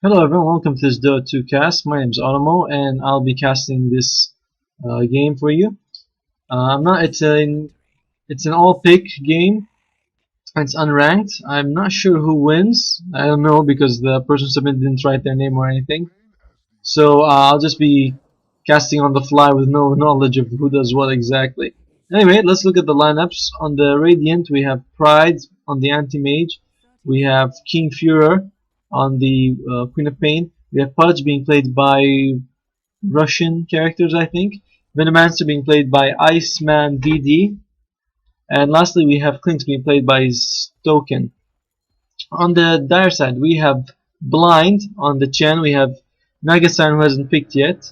Hello everyone, welcome to this Dota cast. My name is Automo and I'll be casting this game for you. I'm not it's an all pick game. It's unranked. I'm not sure who wins. I don't know because the person submitted didn't write their name or anything. So I'll just be casting on the fly with no knowledge of who does what exactly. Anyway, let's look at the lineups. On the Radiant, we have Pride on the Anti-Mage. We have King Führer on the Queen of Pain. We have Pudge being played by Russian characters, I think. Venomancer being played by Iceman DD. And lastly, we have Clinks being played by Stoken. On the dire side, we have Blind on the Chen. We have Nagasan who hasn't picked yet.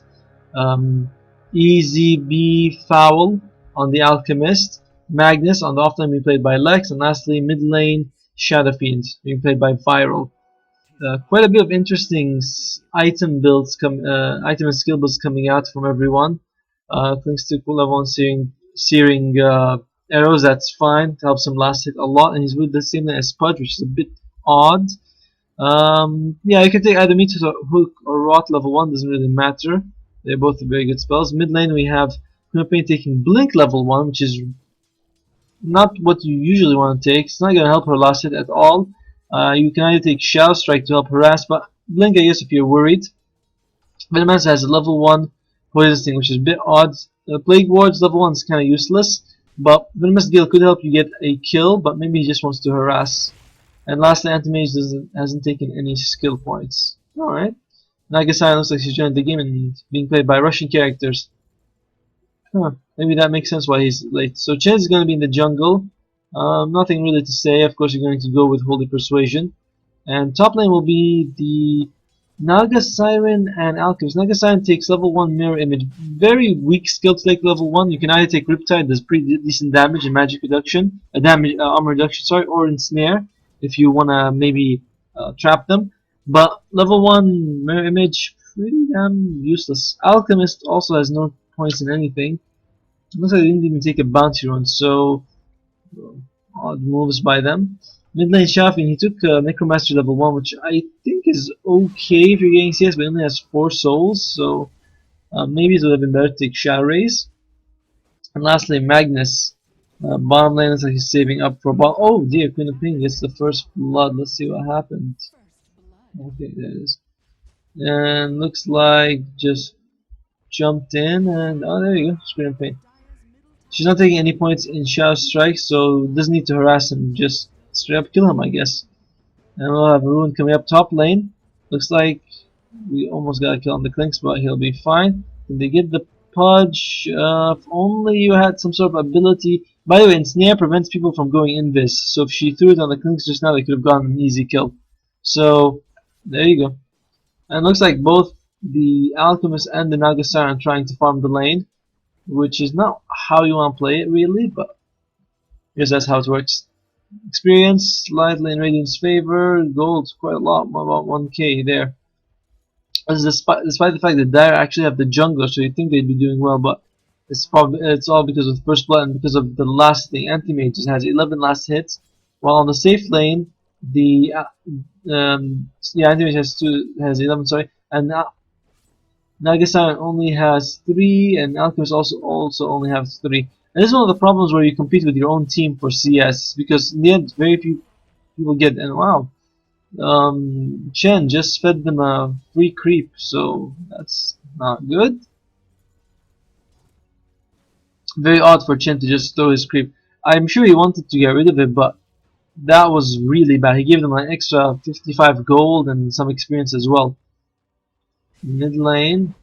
Easy B Foul on the Alchemist. Magnus on the offlane being played by Lex. And lastly, mid lane Shadow Fiend being played by Viral. Quite a bit of interesting item and skill builds coming out from everyone. Thanks to cool level 1 searing arrows, that's fine. It helps him last hit a lot, and he's with the same as Pudge, which is a bit odd. Yeah, you can take either Meteor Hook or Rot level 1, doesn't really matter. They're both very good spells. Mid lane we have Queen Pain taking Blink level 1, which is not what you usually want to take. It's not going to help her last hit at all. You can either take Shadow Strike to help harass, but Blink I guess if you're worried. Venomancer has a level 1 Poison Sting, which is a bit odd. Plague Ward's level 1 is kind of useless, but Venomous Gale could help you get a kill, but maybe he just wants to harass. And lastly, Anti-Mage hasn't taken any skill points. Alright. Nagasai looks like she's joined the game and being played by Russian characters. Huh. Maybe that makes sense why he's late. So Chen is going to be in the jungle. Nothing really to say. Of course, you're going to go with Holy Persuasion. And top lane will be the Naga Siren and Alchemist. Naga Siren takes level 1 Mirror Image. Very weak skill to take level 1. You can either take Riptide, does pretty decent damage and magic reduction, armor reduction, sorry, or Ensnare if you want to maybe trap them. But level 1 Mirror Image, pretty damn useless. Alchemist also has no points in anything. Looks like they didn't even take a bounty run, so odd moves by them. Mid lane Shafin, he took Necromancer level 1, which I think is okay if you're getting CS, but he only has 4 souls, so maybe it would have been better to take Shadow Rays. And lastly, Magnus. Bottom lane looks like he's saving up for ball. Oh dear, Queen of Ping gets the first blood. Let's see what happened. Okay, there it is. And looks like just jumped in, and oh, there you go, Screen of Pain. She's not taking any points in Shadow Strike, so doesn't need to harass him, just straight up kill him, I guess. And we'll have Ruin coming up top lane. Looks like we almost got a kill on the Clinks, but he'll be fine. Did they get the Pudge? If only you had some sort of ability. By the way, Ensnare prevents people from going invis, so if she threw it on the Clinks just now, they could have gotten an easy kill. So, there you go. And it looks like both the Alchemist and the Nagasar are trying to farm the lane, which is not how you want to play it really, but I guess that's how it works. Experience slightly in Radiant's favor, gold quite a lot, about 1k there. As despite the fact that Dire actually have the jungler, so you'd think they'd be doing well, but it's all because of First Blood and because of the last thing. Anti-Mage just has 11 last hits, while on the safe lane, the Anti-Mage has 11, sorry, and Nagasaki only has 3, and Alchemist also only has 3. And this is one of the problems where you compete with your own team for CS, because in the end, very few people get. And wow, Chen just fed them a free creep, so that's not good. Very odd for Chen to just throw his creep. I'm sure he wanted to get rid of it, but that was really bad. He gave them an extra 55 gold and some experience as well. Mid lane,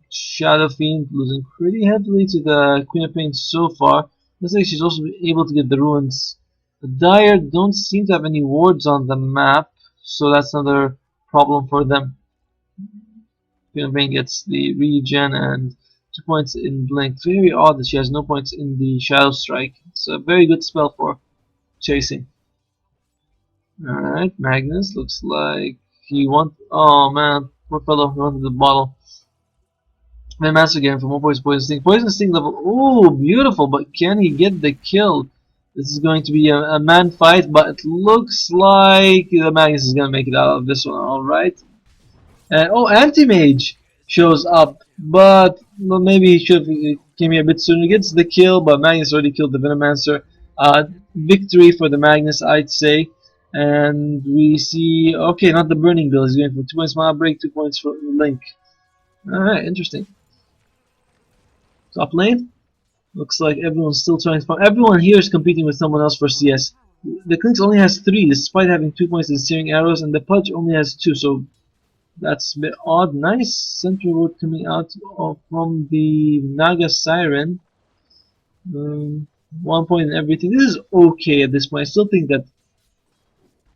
Shadow Fiend losing pretty heavily to the Queen of Pain so far. Looks like she's also able to get the ruins. The Dire don't seem to have any wards on the map, so that's another problem for them. Queen of Pain gets the regen and 2 points in Blink. Very odd that she has no points in the Shadow Strike. It's a very good spell for chasing. Alright, Magnus looks like he wants. Oh man. Poor fellow who wanted the bottle. Master again for more poison sting. Poison sting level. Oh, beautiful, but can he get the kill? This is going to be a man fight, but it looks like the Magnus is going to make it out of this one. Alright. And oh, Anti-Mage shows up, but well, maybe he should have came here a bit sooner. He gets the kill, but Magnus already killed the Venomancer. Victory for the Magnus, I'd say. And we see, okay, not the Burning Bill. He's going for 2 points Mana Break, 2 points for Link. Alright, interesting. Top lane. Looks like everyone's still trying to farm. Everyone here is competing with someone else for CS. The Clinks only has 3, despite having 2 points in Searing Arrows, and the Pudge only has 2, so that's a bit odd. Nice Sentry Ward coming out from the Naga Siren. 1 point in everything. This is okay at this point. I still think that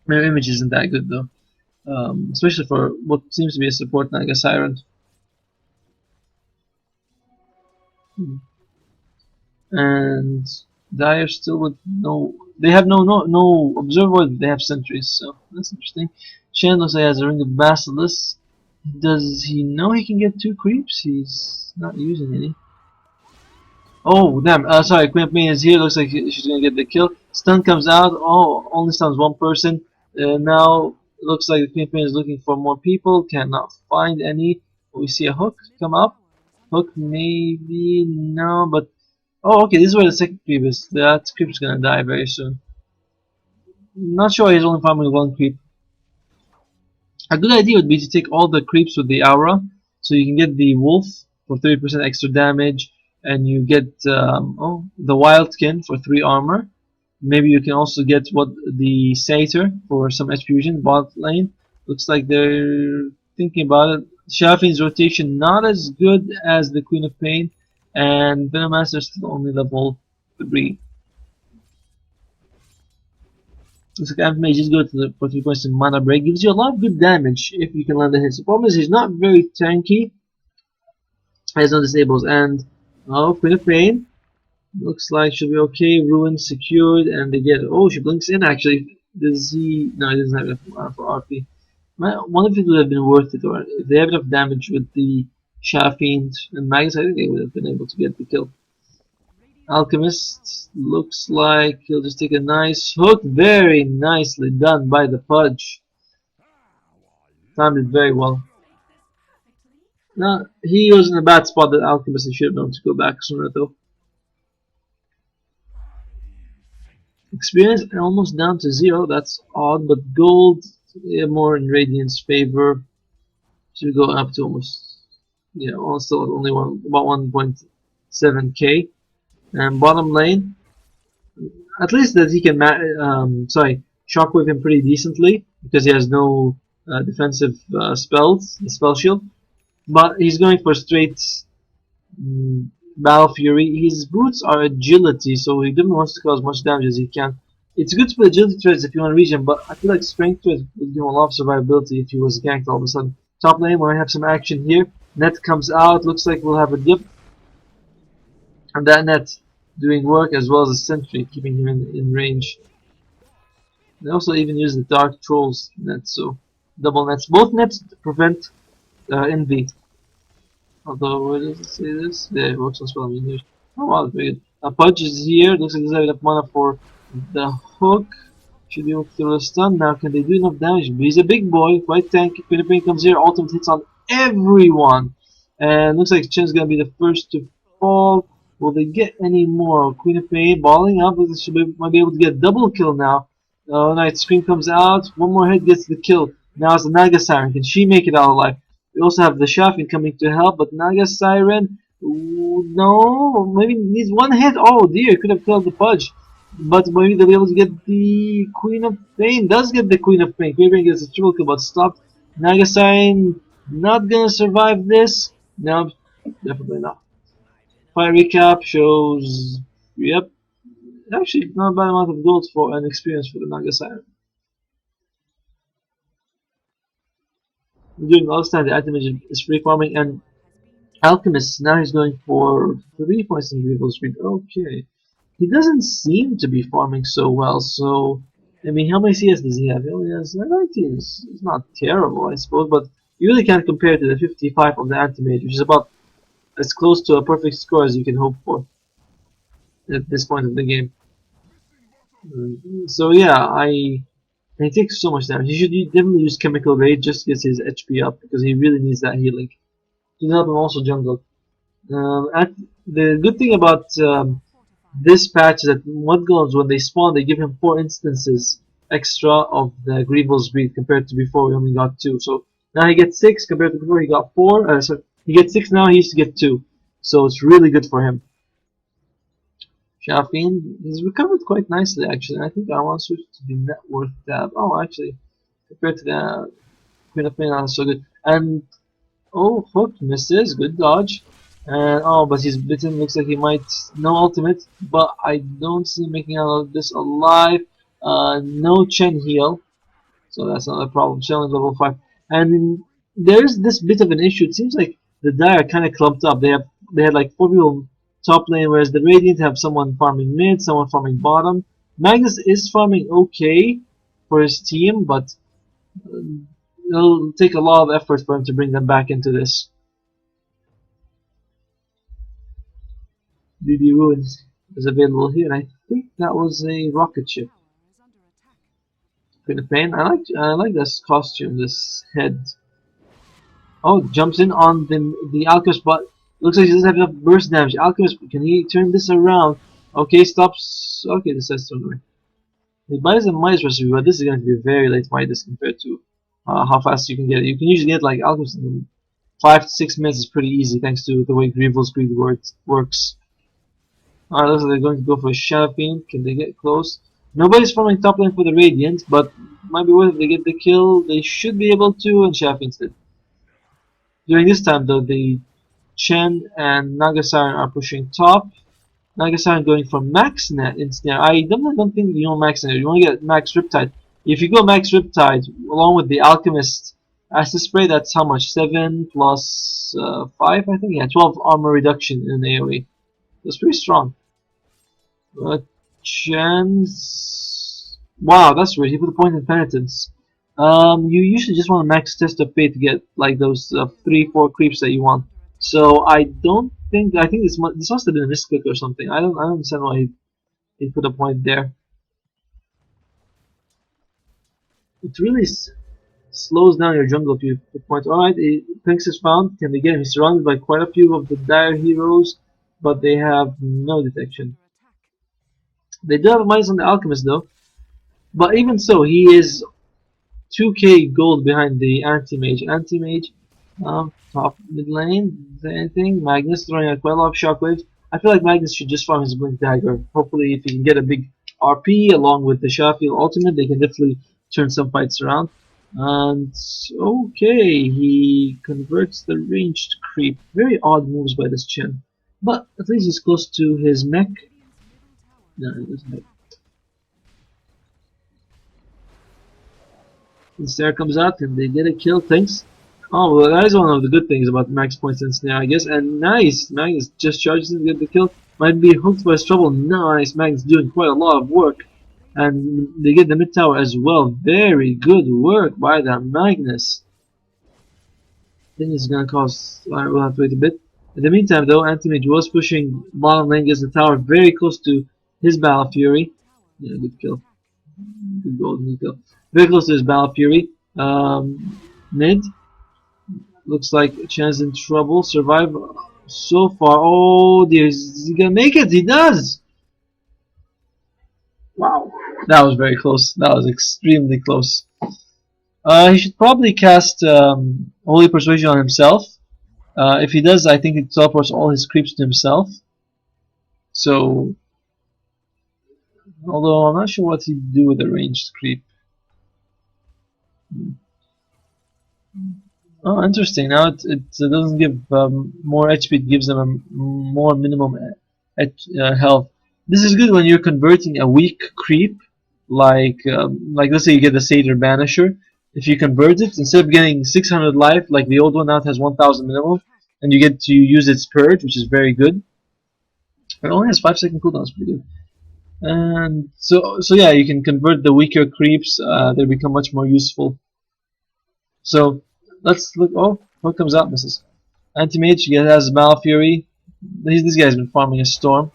Mirror Image isn't that good though. Especially for what seems to be a support Naga Siren. And Dire still with no. They have no observer. They have sentries, so that's interesting. Shen looks like he has a Ring of Basilisk. Does he know he can get 2 creeps? He's not using any. Oh damn! Sorry, Queen of Pain is here. Looks like she's gonna get the kill. Stun comes out. Oh, only stuns 1 person. Now looks like the Queen of Pain is looking for more people. Cannot find any. We see a hook come up. Hook maybe no, but oh, okay, this is where the second creep is. That creep is gonna die very soon. Not sure he's only farming 1 creep. A good idea would be to take all the creeps with the aura, so you can get the wolf for 30% extra damage, and you get the wildkin for 3 armor. Maybe you can also get the satyr for some HP fusion. Bot lane looks like they're thinking about it. Shafin's rotation not as good as the Queen of Pain, and Venomancer still only level 3. Looks like Anti-Mage is good for 3 points in Mana Break. Gives you a lot of good damage if you can land the hits. The problem is he's not very tanky. He has no disables. And oh, Queen of Pain looks like she'll be okay. Ruin secured, and they get. Oh, she blinks in actually. Does he? No, he doesn't have enough mana for RP. One of it would have been worth it, or if they have enough damage with the Shafin and Magus, I think they would have been able to get the kill. Alchemist looks like he'll just take a nice hook. Very nicely done by the Pudge. Timed it very well. No, he was in a bad spot that Alchemist should have known to go back sooner though. Experience almost down to 0. That's odd, but gold more in Radiant's favor. Should go up to almost, still only about 1.7k. And bottom lane, at least that he can shockwave him pretty decently because he has no defensive spell shield. But he's going for straight Battle Fury. His boots are agility, so he definitely wants to cause as much damage as he can. It's good to put agility threads if you want to reach him, but I feel like strength threads would give him a lot of survivability if he was ganked all of a sudden. Top lane, we're gonna have some action here. Net comes out, looks like we'll have a dip. And that net doing work as well as a sentry, keeping him in range. They also even use the Dark Trolls net, so double nets. Both nets prevent envy. Although, where does it say this? Yeah, it works on spell here. Oh wow, very good. Pudge is here. Looks like there's enough mana for the hook. Should be able to throw a stun. Now, can they do enough damage? But he's a big boy, quite tanky. Queen of Pain comes here. Ultimate hits on everyone. And looks like Chen's gonna be the first to fall. Will they get any more? Queen of Pain balling up. Might be able to get double kill now. Oh, Night Scream comes out. One more hit gets the kill. Now it's the Naga Siren. Can she make it out alive? We also have the Shafin coming to help, but Naga Siren, no, maybe needs 1 hit. Oh dear, could have killed the Pudge. But maybe they'll be able to get the Queen of Pain. Does get the Queen of Pain. Queen of Pain gets a triple kill, but stopped. Naga Siren not gonna survive this. No, definitely not. Fire recap shows, yep, actually not a bad amount of gold for an experience for the Naga Siren. During all this time, the item is free farming, and Alchemist now he's going for 3 points in Grievous Speed. Okay, he doesn't seem to be farming so well. So I mean, how many CS does he have? He only has 19. It's not terrible, I suppose, but you really can't compare it to the 55 of the Anti-Mage, which is about as close to a perfect score as you can hope for at this point of the game. So yeah, he takes so much damage. He should definitely use Chemical Raid just to get his HP up because he really needs that healing. To help him also jungle. The good thing about this patch is that Mudgolems, when they spawn, they give him 4 instances extra of the Grieval's Greed compared to before we only got 2. So now he gets 6 compared to before he got 4. So he gets 6 now, he used to get 2. So it's really good for him. Shafin, he's recovered quite nicely actually. I think I want to switch to the net worth tab. Oh, actually, compared to the Queen of Pain, that's so good. And oh, hook misses, good dodge. And oh, but he's bitten. Looks like he might no ultimate, but I don't see him making out of this alive. No Chen heal, so that's not a problem. Chen is level 5, and there's this bit of an issue. It seems like the die are kind of clumped up. They had like 4 people top lane, whereas the Radiant have someone farming mid, someone farming bottom. Magnus is farming okay for his team, but it'll take a lot of effort for him to bring them back into this. DD Ruins is available here, and I think that was a rocket ship. Queen of Pain. I like this costume, this head. Oh, jumps in on the Alchemist, but looks like he doesn't have enough burst damage. Alchemist, can he turn this around? Okay, stops. Okay, this has to annoy. He buys a Midas recipe, but this is going to be very late Midas compared to how fast you can get it. You can usually get like Alchemist in 5 to 6 minutes. Is pretty easy thanks to the way Grieval's Greed works. Alright, looks like they're going to go for a Shadow Fiend. Can they get close? Nobody's farming top lane for the Radiant, but might be worth if they get the kill. They should be able to, and Shadow Fiend did. During this time, though, the Chen and Nagasiren are pushing top. Nagasiren going for max net instead. I don't think you want max net. You want to get max Riptide. If you go max Riptide along with the Alchemist acid spray, that's how much? 7 plus 5, I think. Yeah, 12 armor reduction in AoE. That's pretty strong. Chance. Wow, that's weird. He put a point in penitence. You usually just want to max test of fate to get like those 3-4 creeps that you want. So I don't think. I think this must have been a misclick or something. I don't understand why he put a point there. It really slows down your jungle if you put points. Alright, Pinks is found. Can they get him? He's surrounded by quite a few of the dire heroes, but they have no detection. They do have a minus on the Alchemist though. But even so, he is 2k gold behind the Anti-Mage. Anti-Mage, top mid lane, is there anything? Magnus throwing out quite a lot of shockwaves. I feel like Magnus should just farm his Blink Dagger. Hopefully, if he can get a big RP along with the Sheffield Ultimate, they can definitely turn some fights around. And okay, he converts the ranged creep. Very odd moves by this Chen. But at least he's close to his mech. No, he doesn't. The Snare comes out and they get a kill, thanks. Oh, well, that is one of the good things about max points and Snare, I guess. And nice, Magnus just charges to get the kill. Might be hooked by his trouble. Nice, Magnus doing quite a lot of work. And they get the mid tower as well. Very good work by that Magnus. I think it's gonna cause. Alright, we'll have to wait a bit. In the meantime, though, Anti-Mage was pushing bottom lane, gets the tower very close to his Battle Fury. Yeah, good kill. Good golden kill. Very close to his Battle Fury. Mid. Looks like Chan's in trouble. Survive so far. Oh dear, is he gonna make it? He does! Wow. That was very close. That was extremely close. He should probably cast Holy Persuasion on himself. If he does, I think it teleports all his creeps to himself. So, although I'm not sure what he'd do with a ranged creep. Oh, interesting. Now it doesn't give more HP, it gives them a more minimum health. This is good when you're converting a weak creep, like let's say you get the Satyr Banisher. If you convert it, instead of getting 600 life, like the old one now it has 1000 minimum, and you get to use its Purge, which is very good. It only has 5-second cooldown, it's pretty good. And so yeah, you can convert the weaker creeps, they become much more useful. So let's look. Oh, what comes out, misses. Anti-Mage, he has Battle Fury. This guy's been farming a Storm.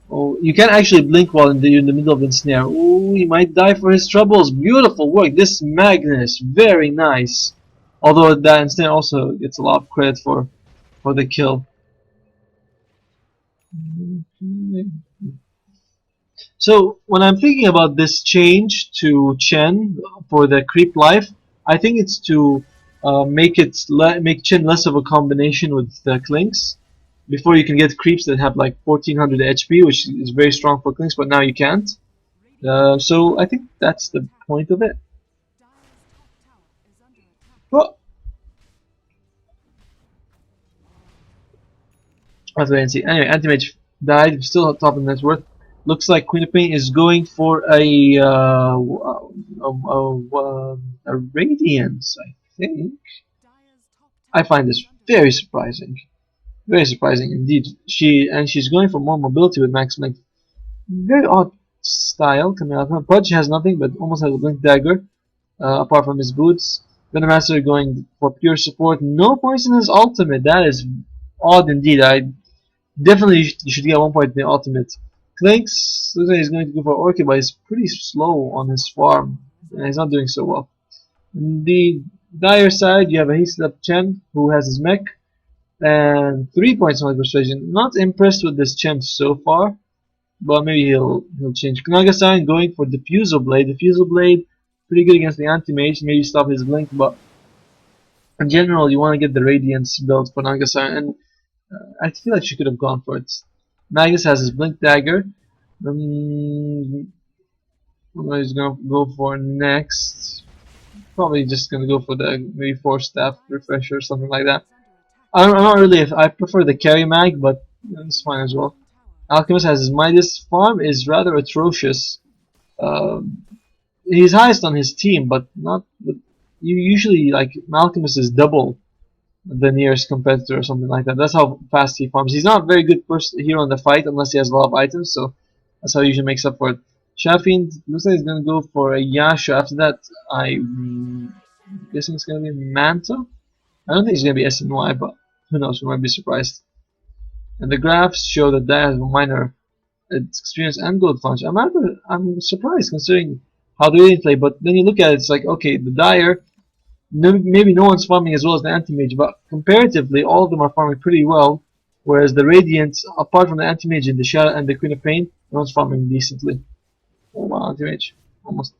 Oh, you can't actually blink while you're in the middle of the snare. Oh, he might die for his troubles. Beautiful work. This Magnus, very nice. Although that ensnare also gets a lot of credit for the kill. So when I'm thinking about this change to Chen for the creep life, I think it's to make Chen less of a combination with the Clinks. Before you can get creeps that have like 1400 HP, which is very strong for Clinks, but now you can't. So I think that's the point of it. Well, let's wait and see. Anyway, Anti-Mage died, still at top of the net worth. Looks like Queen of Pain is going for a Radiance, I think. I find this very surprising. Very surprising indeed. She's going for more mobility with Max Length. Very odd style coming out of her. Pudge has nothing but almost has a Blink Dagger, apart from his boots. Venemaster going for pure support. No points in his ultimate. That is odd indeed. I definitely you should get 1 point in the ultimate. Clinks looks like he's going to go for Orchid, but he's pretty slow on his farm. And he's not doing so well. On the dire side, you have a heated up Chen who has his mech and 3 points on persuasion. Not impressed with this Chen so far, but maybe he'll change. Knaga-san going for Diffusal Blade. Diffusal Blade pretty good against the anti-mage, maybe stop his blink, but in general you want to get the Radiance build for Naga-san, and I feel like she could have gone for it. Magus has his Blink Dagger. What he's gonna go for next? Probably just gonna go for the maybe Force Staff Refresher or something like that. I'm not really. I prefer the carry mag, but it's fine as well. Alchemist has his Midas. Farm is rather atrocious. He's highest on his team, but not. But you usually like Alchemist is double the nearest competitor or something like that. That's how fast he farms. He's not a very good hero in the fight unless he has a lot of items, so that's how he usually makes up for it. Shafin looks like he's gonna go for a Yasha. After that, I'm guessing it's gonna be Manta. I don't think it's gonna be SNY, but who knows? We might be surprised. And the graphs show that that has a minor experience and gold punch. I'm surprised considering how they didn't play, but then you look at it, it's like okay, the Dire. Maybe no one's farming as well as the Anti-Mage, but comparatively, all of them are farming pretty well. Whereas the Radiant, apart from the Anti-Mage and the Shadow and the Queen of Pain, no one's farming decently. Oh wow, Anti-Mage, almost.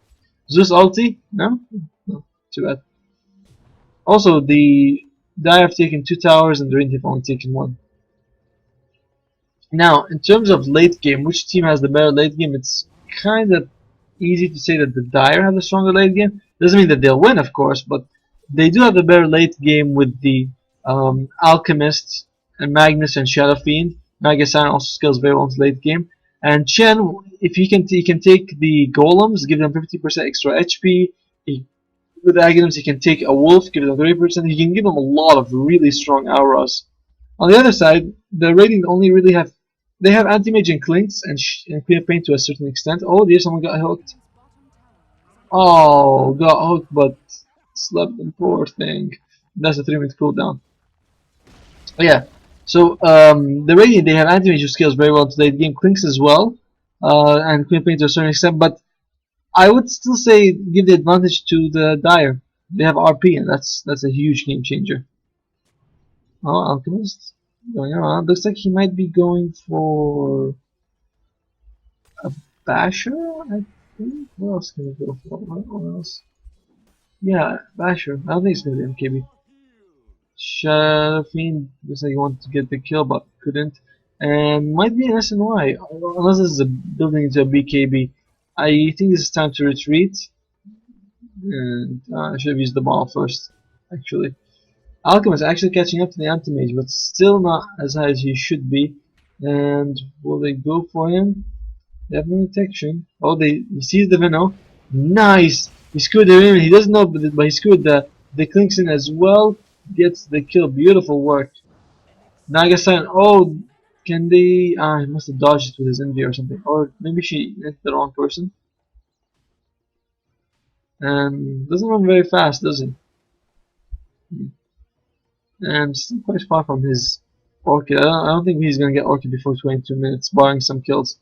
Zeus ulti? No? No, too bad. Also, the Dire have taken 2 towers and the Radiant have only taken 1. Now, in terms of late game, which team has the better late game? It's kind of easy to say that the Dire have the stronger late game. Doesn't mean that they'll win, of course, but they do have the better late game with the Alchemist and Magnus and Shadow Fiend. Naga-san also scales very well into late game. And Chen, if he can take the golems, give them 50% extra HP. With the Aghanim's, he can take a wolf, give them 30%. He can give them a lot of really strong auras. On the other side, the Radiant only really have they have anti-mage and clinks and Queen of Pain to a certain extent. Oh dear, someone got hooked. Oh, got hooked, but slept in, poor thing. That's a 3-minute cooldown. Yeah. So the Radiant, they have anti-mage who scales very well to late game, clinks as well, and Queen of Pain to a certain extent. But I would still say give the advantage to the Dire. They have RP, and that's a huge game changer. Oh, Alchemist going around. Looks like he might be going for a Basher, I think. What else can he go for? What else? Yeah, Basher. I don't think it's gonna be MKB. Shadow Fiend looks like he wanted to get the kill but couldn't. And might be an SNY, unless this is a building into a BKB. I think this is time to retreat. And I should have used the ball first, actually. Alchemist actually catching up to the Anti-Mage, but still not as high as he should be. And will they go for him? They have no detection. Oh, he sees the Venom. Nice! He screwed him in. He doesn't know, but he screwed the Clinks in as well. Gets the kill. Beautiful work. Naga-san. Oh, can they? He must have dodged it with his envy or something. Or maybe she hit the wrong person. And doesn't run very fast, does he? And still quite far from his Orchid. I don't think he's gonna get Orchid before 22 minutes, barring some kills.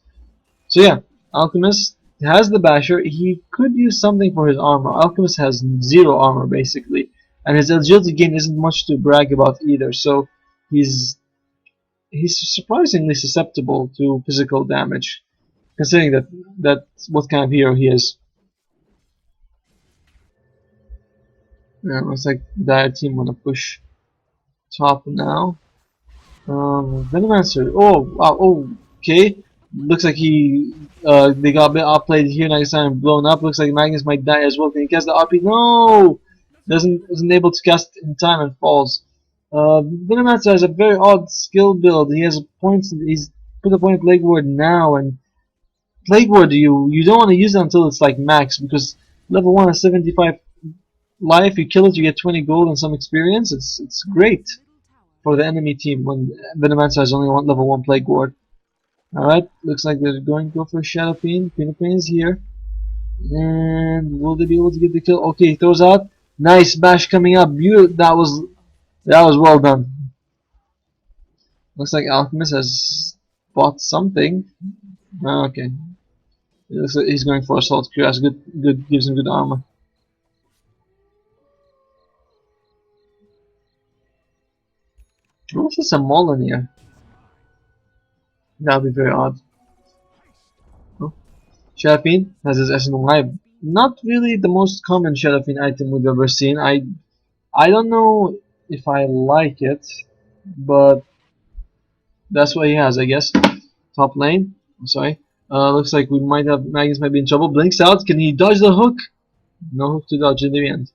So yeah, Alchemist has the Basher. He could use something for his armor. Alchemist has zero armor basically, and his agility gain isn't much to brag about either. So he's he's surprisingly susceptible to physical damage, considering that's what kind of hero he is. Yeah, looks like Dire team wanna push top now. Venomancer. Oh, wow. Oh, okay. Looks like they got a bit outplayed here. Nagasaki blown up. Looks like Magnus might die as well. Can he cast the RP? No, isn't able to cast in time and falls. Venomancer has a very odd skill build. He has points. He's put a point Plague Ward now, and Plague Ward you don't want to use it until it's like max, because level 1 has 75 life. You kill it, you get 20 gold and some experience. It's great for the enemy team when Venomancer has only one level 1 Plague Ward. Alright, looks like they're going to go for Shadow Fiend. Pain is here. And will they be able to get the kill? Okay, he throws out. Nice bash coming up. That was well done. Looks like Alchemist has bought something. Okay. It looks like he's going for Assault Cuirass. Good gives him good armor. What's this a Mullen here? That would be very odd. Oh. Shadow Fiend has his SNY. Not really the most common Shadow Fiend item we've ever seen. I don't know if I like it, but that's what he has, I guess. Top lane. I'm sorry. Looks like Magnus might be in trouble. Blinks out. Can he dodge the hook? No hook to dodge in the end.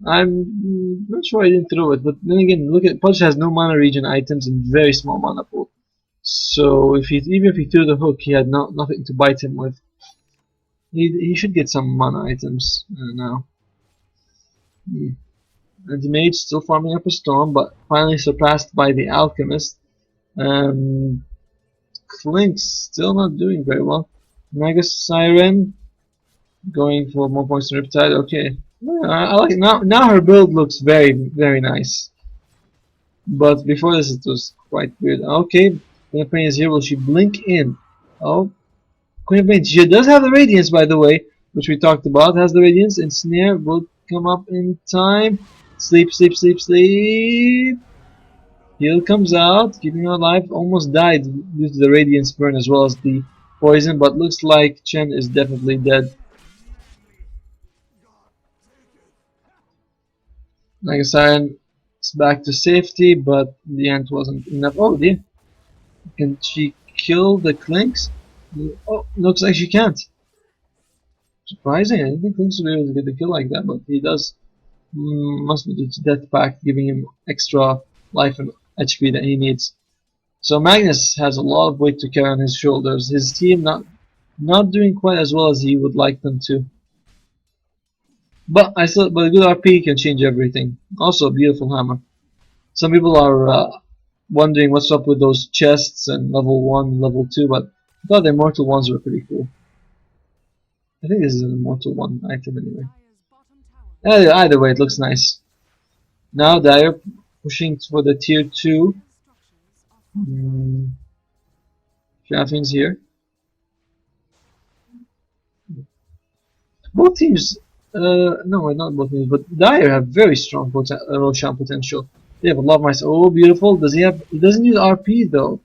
I'm not sure I didn't throw it, but then again, look at Pudge has no mana regen items and very small mana pool. So even if he threw the hook, he had nothing to bite him with. He should get some mana items now. And the mage still farming up a storm, but finally surpassed by the alchemist. Klink's still not doing very well. Mega Siren going for more points than Riptide. Okay, yeah, I like it. Now her build looks very nice. But before this, it was quite weird. Okay, Queen of Pain is here. Will she blink in? Oh, Queen of Pain. She does have the Radiance, by the way, which we talked about. Has the Radiance. And Snare will come up in time. Sleep. Heal comes out, keeping her alive. Almost died due to the Radiance burn as well as the poison, but looks like Chen is definitely dead. Like a Siren is back to safety, but the end wasn't enough. Oh dear. Can she kill the Clinks? Oh, looks like she can't. Surprising, I didn't think Clinks would be able to get the kill like that, but he does. Must be due to Death Pact giving him extra life and HP that he needs. So Magnus has a lot of weight to carry on his shoulders. His team not doing quite as well as he would like them to. But a good RP can change everything. Also a beautiful hammer. Some people are wondering what's up with those chests and level 1, level 2, but I thought the immortal ones were pretty cool. I think this is an immortal 1 item anyway. Either way, it looks nice. Now Dire pushing for the tier 2. Shaffin's here. Both teams, no, not both teams, but Dire have very strong Roshan potential. They have a lot of mice. Oh, beautiful. He doesn't use RP though.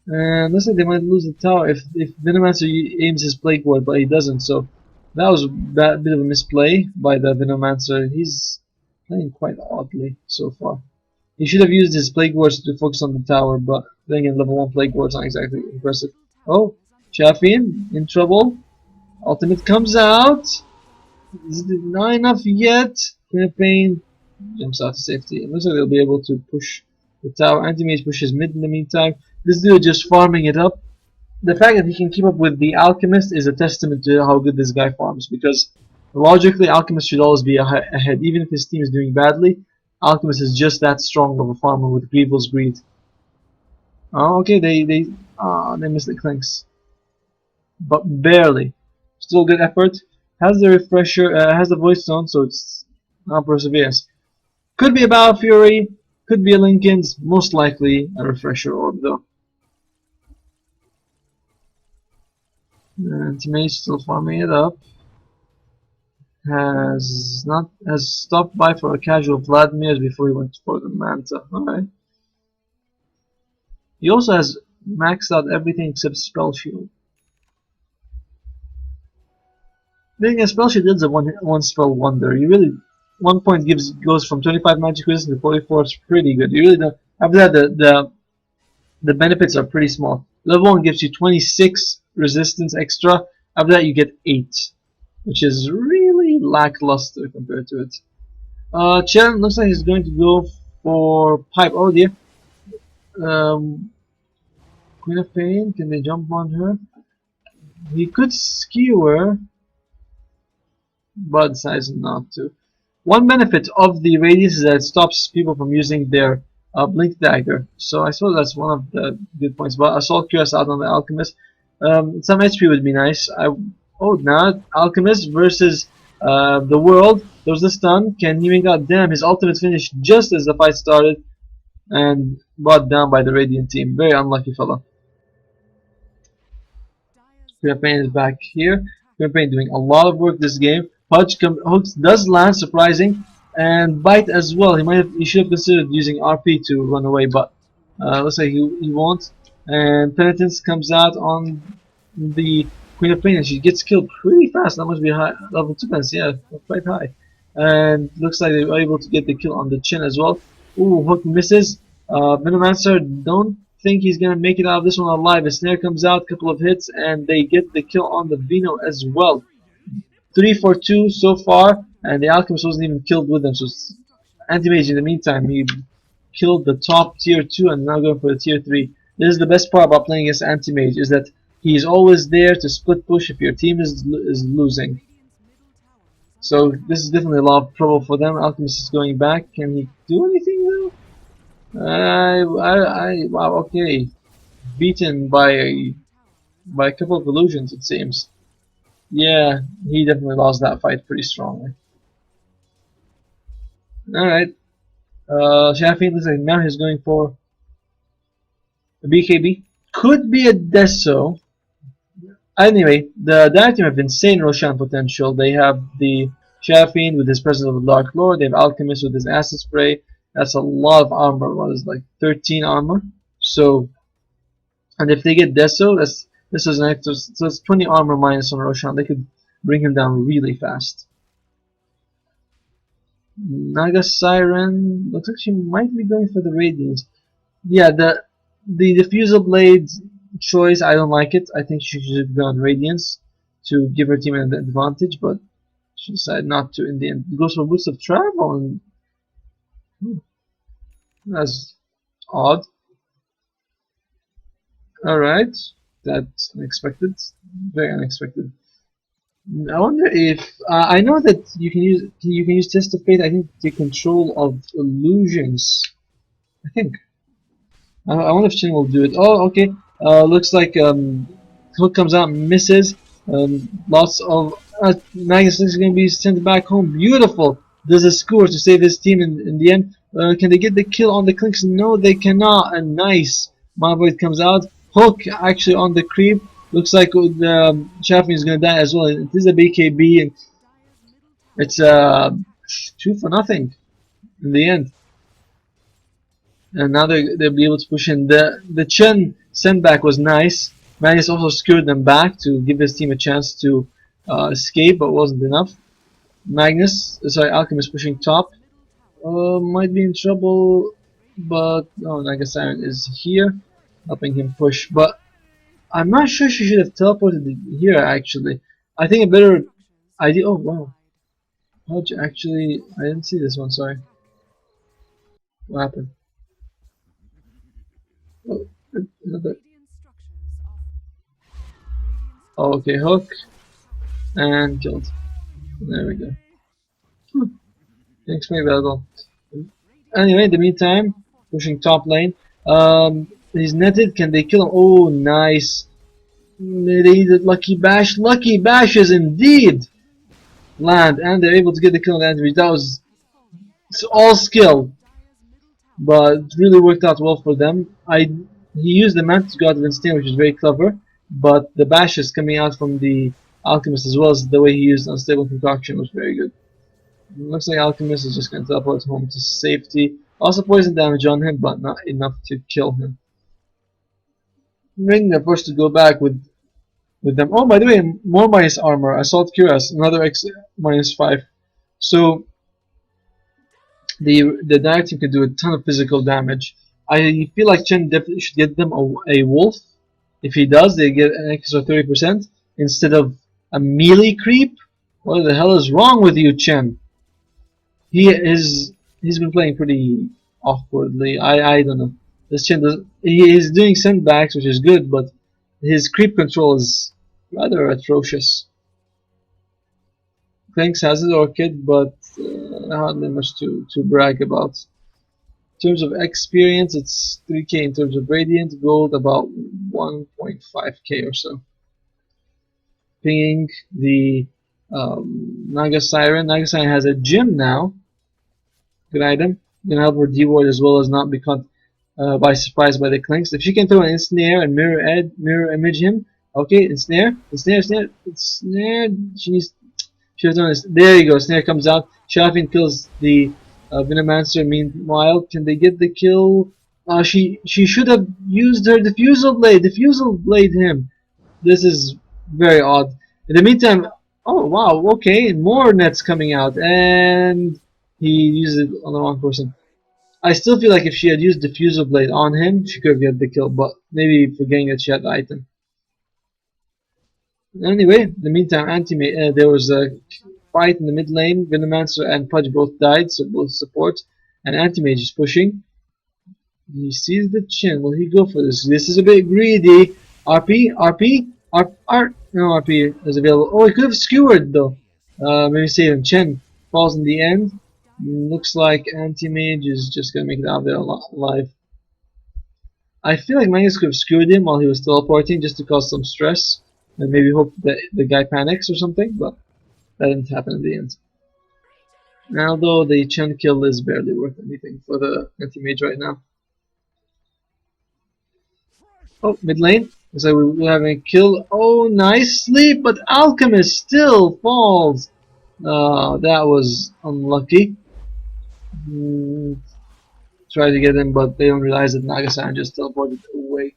And looks like they might lose the tower if Venomancer aims his Plague Ward, but he doesn't. So that was a bit of a misplay by the Venomancer. He's playing quite oddly so far. He should have used his Plague Wards to focus on the tower, but then again, level 1 Plague Ward's not exactly impressive. Oh, Chaffin in trouble. Ultimate comes out. Is it not enough yet? Queen of Pain jumps out to safety. It looks like they'll be able to push the tower. Anti-Mage pushes mid in the meantime. This dude just farming it up. The fact that he can keep up with the Alchemist is a testament to how good this guy farms, because logically Alchemist should always be ahead. Even if his team is doing badly, Alchemist is just that strong of a farmer with Grievel's Greed. Oh, okay, they missed the Clinks. But barely. Still good effort. Has the refresher, has the voice zone, so it's not perseverance. Could be a Battle Fury, Could be a Lincoln's, most likely a refresher orb though. And Teammate still farming it up. Has stopped by for a casual Vladimir's before he went for the Manta. Alright. He also has maxed out everything except Spell Shield. Being a Spell Shield is a one spell wonder. You really 1 point goes from 25 magic resistance to 44. It's pretty good. You really don't. After that, the benefits are pretty small. Level 1 gives you 26 resistance extra. After that, you get 8, which is really lackluster compared to it. Chen looks like he's going to go for Pipe. Oh dear. Queen of Pain, can they jump on her? He could skewer, but decides not to. One benefit of the radius is that it stops people from using their blink dagger. So I suppose that's one of the good points. But Assault Cuirass out on the Alchemist. Some HP would be nice. Oh, now Alchemist versus the World. There's the stun. Can you got damn, his ultimate finished just as the fight started and brought down by the Radiant team. Very unlucky fella. Pain is back here. Pain doing a lot of work this game. Hooks does land, surprising, and Bite as well. He should have considered using RP to run away, but looks like he won't. And Penitence comes out on the Queen of Pain, and she gets killed pretty fast. That must be high level 2 pence, yeah, quite high. And looks like they were able to get the kill on the Chin as well. Ooh, Hook misses. Venomancer, don't think he's gonna make it out of this one alive. A snare comes out, couple of hits, and they get the kill on the Vino as well. 3 for 2 so far, and the Alchemist wasn't even killed with them. So Anti-Mage in the meantime, he killed the top tier 2 and now going for the tier 3. This is the best part about playing against Anti-Mage, is that he's always there to split push if your team is losing. So this is definitely a lot of trouble for them. Alchemist is going back. Can he do anything though? Wow, okay. Beaten by a couple of illusions, it seems. Yeah, he definitely lost that fight pretty strongly. Alright. Shafin looks like now he's going for a BKB. Could be a Deso. Anyway, the Dire team have insane Roshan potential. They have the Shafin with his Presence of the Dark Lord. They have Alchemist with his Acid Spray. That's a lot of armor. What is like 13 armor? So, and if they get Deso, this is an extra. So it's 20 armor minus on Roshan. They could bring him down really fast. Naga Siren looks like she might be going for the Radiance. Yeah, the Diffusal Blade choice, I don't like it. I think she should have gone Radiance to give her team an advantage, but she decided not to in the end. It goes for Boost of Travel, and that's odd. Alright, that's unexpected. Very unexpected. I wonder if I know that you can use Test of Fate. I think the control of illusions. I think. I wonder if Chin will do it. Oh, okay. Looks like Hook comes out and misses. Lots of Magnus is going to be sent back home. Beautiful. Does a score to save his team in the end. Can they get the kill on the Clinks? No, they cannot. And nice. Malvoid comes out. Hook actually on the creep. Looks like the Shafin is going to die as well. It is a BKB, and it's 2 for nothing in the end. And now they'll be able to push in. The Chen send back was nice. Magnus also secured them back to give his team a chance to escape, but wasn't enough. Alchemist pushing top. Might be in trouble, but Naga Siren is here, helping him push. But I'm not sure she should have teleported here actually. I think a better idea. Oh wow. Hodge actually, I didn't see this one, sorry. What happened? Oh, another. Oh, okay, Hook. And killed. There we go. Thanks, maybe I'll go. Anyway, in the meantime, pushing top lane. He's netted. Can they kill him? Oh, nice. They needed Lucky Bash. Lucky Bashes indeed land, and they're able to get the kill on the enemy. That was all skill. but it really worked out well for them. He used the Mantis God of Ensnare, which is very clever, but the bashes coming out from the Alchemist as well as the way he used Unstable Concoction was very good. It looks like Alchemist is just going to teleport home to safety. Also poison damage on him, but not enough to kill him. Ring, they're forced to go back with them. Oh, by the way, more minus armor. Assault Cuirass, another X minus 5. So the Dire team can do a ton of physical damage. I feel like Chen definitely should get them a wolf. If he does, they get an extra 30% instead of a melee creep. What the hell is wrong with you, Chen? He's been playing pretty awkwardly. I don't know. This Chen does, he is doing sendbacks, which is good, but his creep control is rather atrocious. Clanks has his orchid, but hardly much to brag about. In terms of experience, it's 3k. In terms of radiant gold, about 1.5k or so. Pinging the Naga Siren. Naga Siren has a gym now. Good item. Gonna help her D-ward as well as not be caught by surprise by the clinks. If she can throw an ensnare and mirror image him, okay, ensnare. She needs. She has done this. There you go. Snare comes out. Shafin kills the Venomancer. Meanwhile, can they get the kill? She should have used her diffusal blade. Diffusal blade him. This is very odd. In the meantime, oh wow, okay, more nets coming out, and he used it on the wrong person. I still feel like if she had used diffusal blade on him, she could have get the kill, but maybe forgetting that she had the item. Anyway, in the meantime, there was a fight in the mid lane. Venomancer and Pudge both died, so both support. And Anti-Mage is pushing. He sees the Chin. Will he go for this? This is a bit greedy. RP? No, RP is available. Oh, he could have skewered though. Maybe save him. Chen falls in the end. Looks like Anti-Mage is just gonna make it out of there alive. I feel like Magnus could have skewered him while he was teleporting just to cause some stress. And maybe hope that the guy panics or something, but that didn't happen in the end. Although the Chen kill is barely worth anything for the anti-mage right now. Oh, mid lane. Looks like we're having a kill. Oh, nice sleep, but Alchemist still falls. That was unlucky. Try to get him, but they don't realize that Nagasan just teleported away.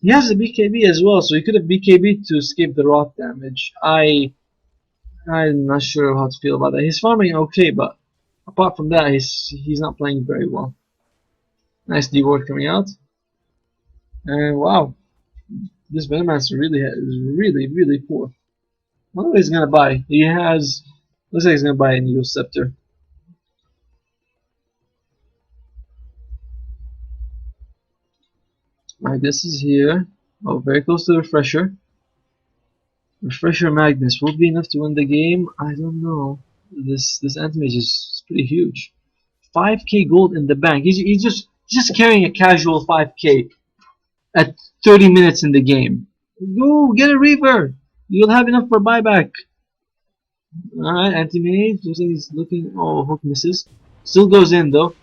He has a BKB as well, so he could have BKB to escape the rot damage. I'm not sure how to feel about that. He's farming okay, but apart from that, he's not playing very well. Nice D-ward coming out. And wow, this Venomancer is really poor. I wonder what he's gonna buy. Looks like he's gonna buy a Needle Scepter. Alright, this is here. Oh, very close to the Refresher. Refresher Magnus will be enough to win the game. I don't know. This anti-mage is pretty huge. 5k gold in the bank. He's just carrying a casual 5k at 30 minutes in the game. Go get a Reaver. You'll have enough for buyback. Alright, anti-mage. Looks like he's looking. Oh, hook misses. Still goes in though.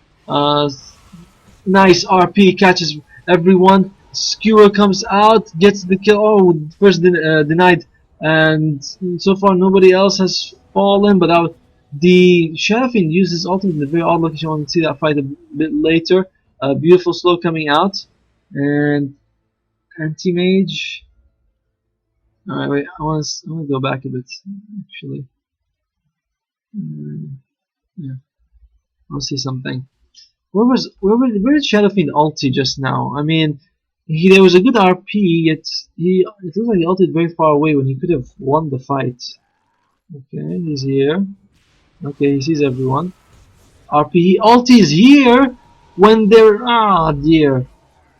Nice RP, catches everyone. Skewer comes out, gets the kill. Oh, first denied. And so far nobody else has fallen, but the Shafin uses ultimate in a very odd location. I want to see that fight a bit later. Beautiful slow coming out, and anti-mage. Alright, wait, I want to go back a bit actually. Yeah, I want to see something. Where did Shadowfiend ulti just now? I mean, there was a good RP, yet it looks like he ulted very far away when he could have won the fight. Okay, he's here. Okay, he sees everyone. RP ulti is here when they're dear.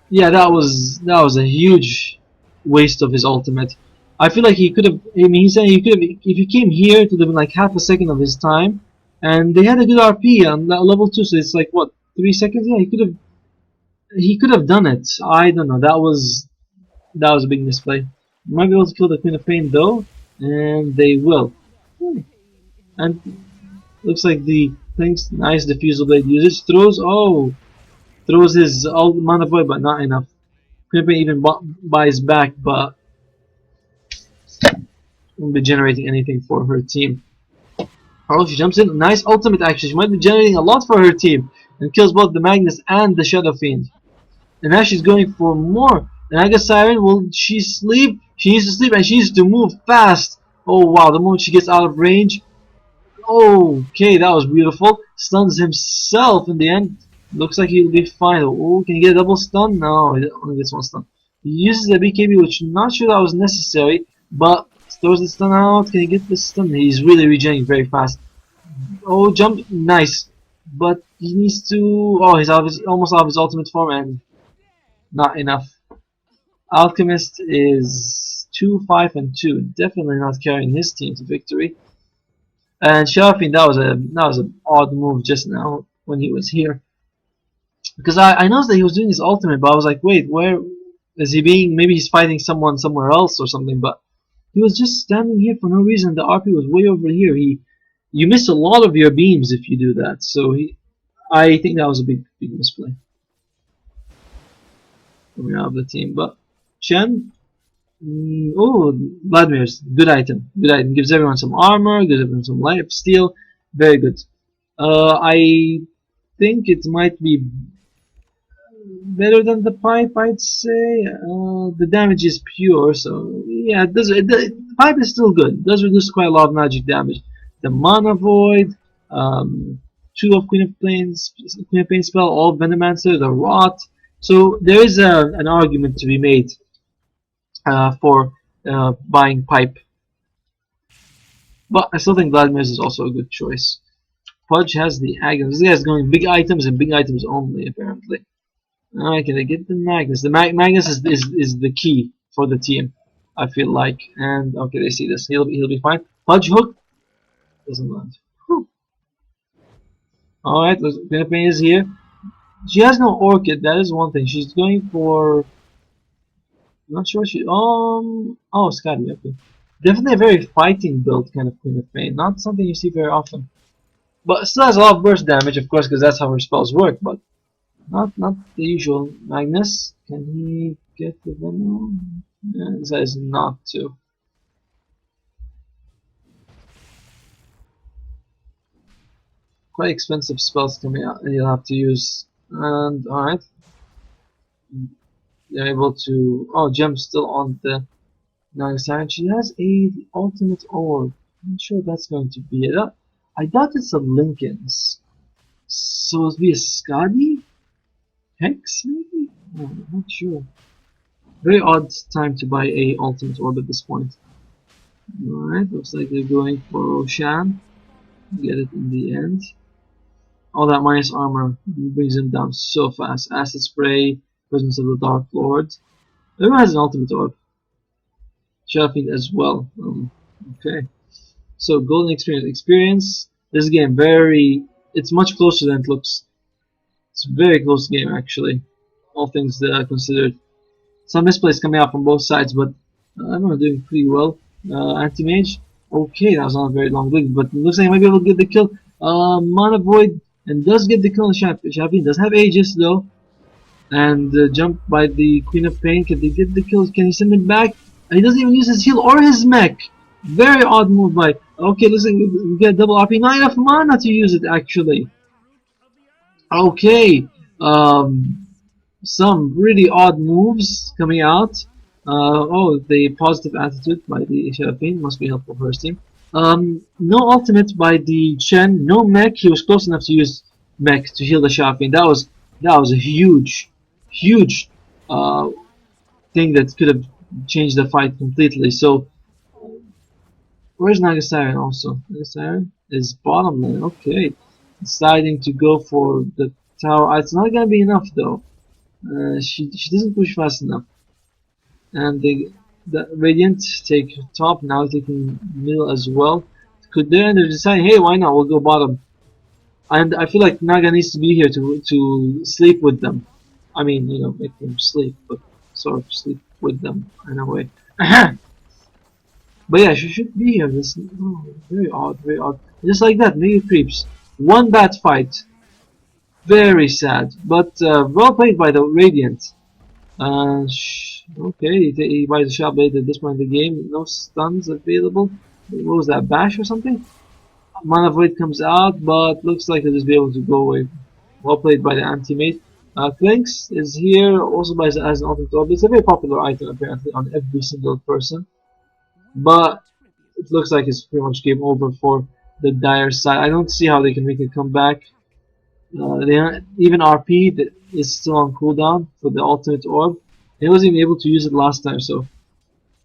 Yeah, that was a huge waste of his ultimate. I feel like he could have. I mean, he's saying he could have. If he came here, it would have been like half a second of his time, and they had a good RP on that level 2, so it's like what, 3 seconds? Yeah, he could have done it. I don't know. That was a big misplay. Might be able to kill the Queen of Pain though, and they will. And looks like the things nice diffusal blade usage throws. Oh, Throws his all mana void, but not enough. Couldn't even buys back, but won't be generating anything for her team. Oh, she jumps in. Nice ultimate actually. She might be generating a lot for her team and kills both the Magnus and the Shadow Fiend. And now she's going for more. And I guess Siren, will she sleep? She needs to sleep and she needs to move fast. Oh wow, the moment she gets out of range. Okay, that was beautiful. Stuns himself in the end. Looks like he'll be fine. Oh, can he get a double stun? No, he only gets one stun. He uses the BKB, which I'm not sure that was necessary, but throws the stun out. Can he get the stun? He's really regenerating very fast. Oh, jump, nice. But he needs to. Oh, he's almost out of his ultimate form and not enough. Alchemist is 2-5-2. Definitely not carrying his team to victory. And Sharafin, that was an odd move just now when he was here. Because I noticed that he was doing his ultimate, but I was like, wait, where is he being? Maybe he's fighting someone somewhere else or something. But he was just standing here for no reason. The RP was way over here. You miss a lot of your beams if you do that. So I think that was a big misplay coming out of the team. But Chen, oh, Vladimir's good item. Good item. Gives everyone some armor. Gives everyone some life steal. Very good. I think it might be better than the pipe, I'd say. The damage is pure, so yeah, the pipe is still good. It does reduce quite a lot of magic damage. The mana void, 2 of Queen of Pain spell, all Venomancer, the rot. So there is an argument to be made for buying pipe, but I still think Vladimir's is also a good choice. Pudge has the Agnes. This guy's going big items and big items only, apparently. Alright, can I get the Magnus? The Magnus is the key for the team, I feel like. And okay, they see this. He'll be fine. Pudge hook doesn't land. Alright, Pain is here. She has no Orchid. That is one thing. She's going for. I'm not sure she. Oh, Scotty. Okay, definitely a very fighting build kind of Queen of Pain. Not something you see very often. But still has a lot of burst damage, of course, because that's how her spells work. But not the usual. Magnus, can he get the Venom? Yeah, this is not to. Quite expensive spells coming out, and you'll have to use. And alright, you're able to. Oh, Gem's still on the Nagasaki. She has a ultimate orb. I'm not sure that's going to be it. I doubt it's a Lincoln's. So it'll be a Skadi? Hex, maybe? Oh, I'm not sure. Very odd time to buy a ultimate orb at this point. Alright, looks like they're going for Roshan. Get it in the end. All that minus armor brings him down so fast. Acid Spray, Presence of the Dark Lord. Everyone has an ultimate orb. Shelfing as well. Okay. So golden experience. This game it's much closer than it looks. It's a very close game actually. All things considered. Some misplays coming out from both sides, but everyone doing pretty well. Anti-mage. Okay, that was not a very long lead, but it looks like I might be able to get the kill. Mana Void and does get the kill on Shavin. Does have Aegis though. And jump by the Queen of Pain. Can they get the kill? Can he send him back? And he doesn't even use his heal or his mech. Very odd move by. Okay, listen, we get double RP. Not enough mana to use it actually. Okay. Some really odd moves coming out. The positive attitude by the Shavin must be helpful for his team. No ultimate by the Chen. No mech. He was close enough to use mech to heal the Shavin. That was a huge thing that could have changed the fight completely. So where's Nagasarian also? Nagasarian is bottom lane. Okay, deciding to go for the tower. It's not gonna be enough though. She doesn't push fast enough. And the Radiant take top, now taking middle as well. They're deciding, hey, why not? We'll go bottom. And I feel like Naga needs to be here to sleep with them. I mean, you know, make them sleep, but sort of sleep with them in a way. But yeah, she should be here. Very odd, very odd. Just like that, mega creeps. One bad fight. Very sad, but well played by the Radiant. Okay, he buys a shot blade at this point in the game. No stuns available. What was that, bash or something? Mana Void comes out, but looks like he'll just be able to go away. Well played by the anti-mate. Clinks is here, also buys as an ultimate orb. It's a very popular item apparently on every single person. But it looks like it's pretty much game over for the Dire side. I don't see how they can make a comeback. Even RP that is still on cooldown for the ultimate orb. He wasn't even able to use it last time, so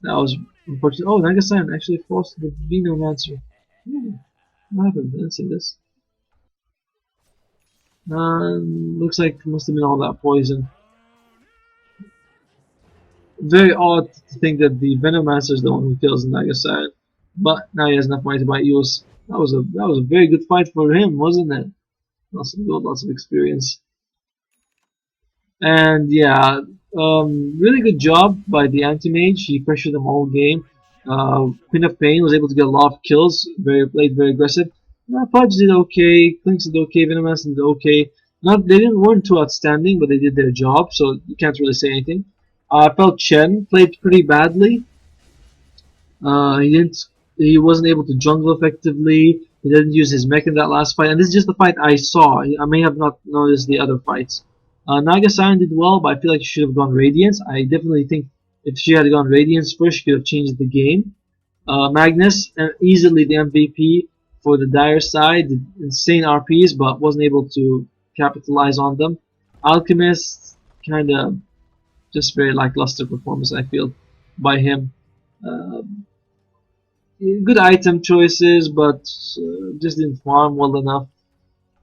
that was unfortunate. Oh, Nagasan actually forced the Venomancer. What happened? I didn't see this. Looks like it must have been all that poison. Very odd to think that the Venomancer is the one who kills Nagasan, but now he has enough money to buy Eos. That was a very good fight for him, wasn't it? Lots of gold, lots of experience. And yeah, really good job by the anti-mage. He pressured them all game. Queen of Pain was able to get a lot of kills. Played very aggressive. Pudge did okay. Clinks did okay. Venomous did okay. They weren't too outstanding, but they did their job. So you can't really say anything. I felt Chen played pretty badly. He didn't. He wasn't able to jungle effectively. He didn't use his mech in that last fight, and this is just the fight I saw. I may have not noticed the other fights. Nagasan did well, but I feel like she should have gone Radiance. I definitely think if she had gone Radiance first, she could have changed the game. Magnus, easily the MVP for the Dire side, did insane RPs, but wasn't able to capitalize on them. Alchemist, kind of just very lackluster performance, I feel, by him. Uh, Good item choices, but just didn't farm well enough.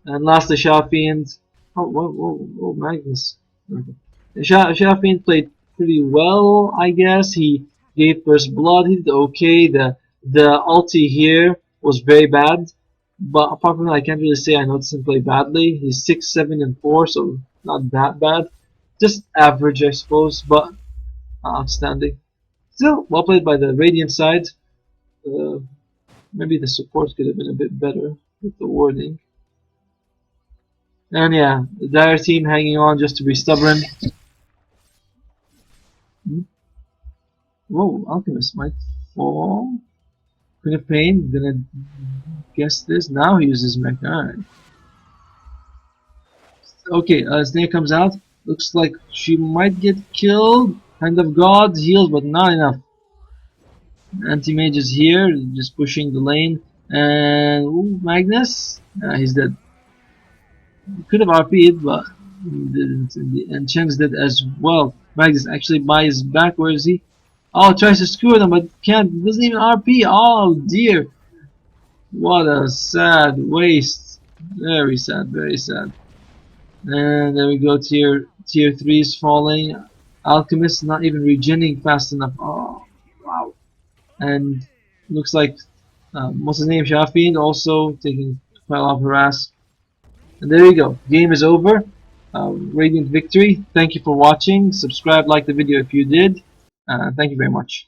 And last, the Shafiend. Oh, whoa, Magnus. Okay. Shafiend played pretty well, I guess. He gave first blood. He did okay. The ulti here was very bad, but apart from that, I can't really say I noticed him play badly. He's 6, 7, and 4, so not that bad. Just average, I suppose, but outstanding. Still, well played by the Radiant side. Uh, Maybe the support could have been a bit better with the wording. And yeah, the Dire team hanging on just to be stubborn. Whoa, Alchemist might fall. Queen of Pain, gonna guess this. Now he uses mech. Alright. Okay, Snake comes out. Looks like she might get killed. Hand of God heals, but not enough. Anti-mage is here, just pushing the lane. And ooh, Magnus, he's dead. Could have RP'd, but didn't. And Chen's did as well. Magnus actually buys back. Where is he? Oh, tries to skewer them, but can't. Doesn't even RP. Oh dear. What a sad waste. Very sad, very sad. And there we go. Tier 3 is falling. Alchemist not even regening fast enough. Oh, wow. And looks like what's his name? Shafiend also taking quite a lot of harass. And there you go. Game is over. Radiant victory. Thank you for watching. Subscribe, like the video if you did. Thank you very much.